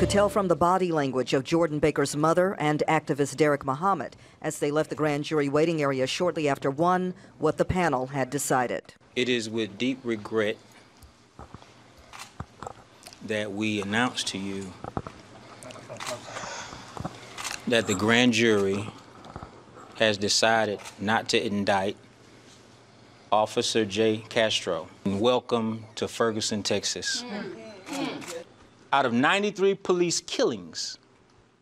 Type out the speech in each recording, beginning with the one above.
could tell from the body language of Jordan Baker's mother and activist DERIC Muhammad as they left the grand jury waiting area shortly after 1, what the panel had decided. It is with deep regret that we announce to you that the grand jury has decided not to indict Officer J. Castro. Welcome to Ferguson, Texas. Out of 93 police killings,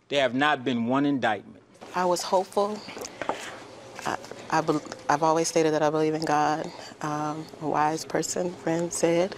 there have not been one indictment. I was hopeful. I've always stated that I believe in God. A wise friend said,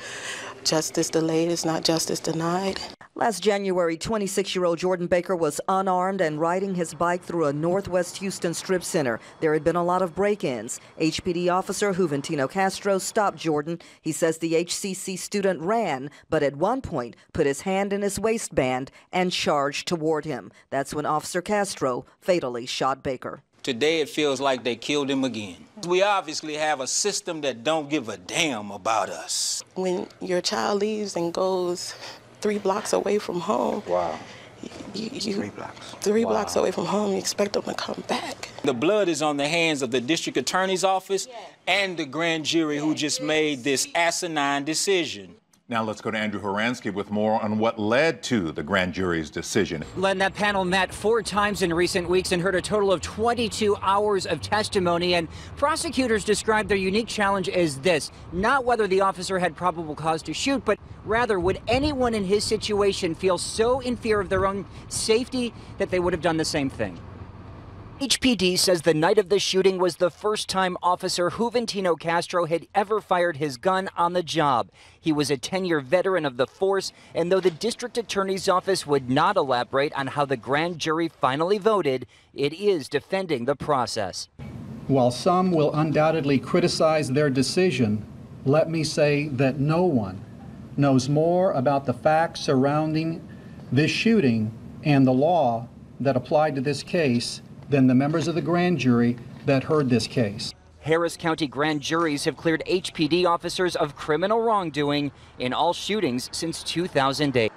justice delayed is not justice denied. Last January, 26-year-old Jordan Baker was unarmed and riding his bike through a Northwest Houston strip center. There had been a lot of break-ins. HPD officer Juventino Castro stopped Jordan. He says the HCC student ran, but at one point put his hand in his waistband and charged toward him. That's when Officer Castro fatally shot Baker. Today it feels like they killed him again. We obviously have a system that don't give a damn about us. When your child leaves and goes 3 blocks away from home, wow. 3 blocks. 3 blocks away from home, you expect them to come back. The blood is on the hands of the district attorney's office and the grand jury who just made this asinine decision. Now let's go to Andrew Horansky with more on what led to the grand jury's decision. Len, that panel met 4 times in recent weeks and heard a total of 22 hours of testimony. And prosecutors described their unique challenge as this: not whether the officer had probable cause to shoot, but rather would anyone in his situation feel so in fear of their own safety that they would have done the same thing. HPD says the night of the shooting was the first time Officer Juventino Castro had ever fired his gun on the job. He was a 10-year veteran of the force, and though the district attorney's office would not elaborate on how the grand jury finally voted, it is defending the process. While some will undoubtedly criticize their decision, let me say that no one knows more about the facts surrounding this shooting and the law that applied to this case than the members of the grand jury that heard this case. Harris County grand juries have cleared HPD officers of criminal wrongdoing in all shootings since 2008.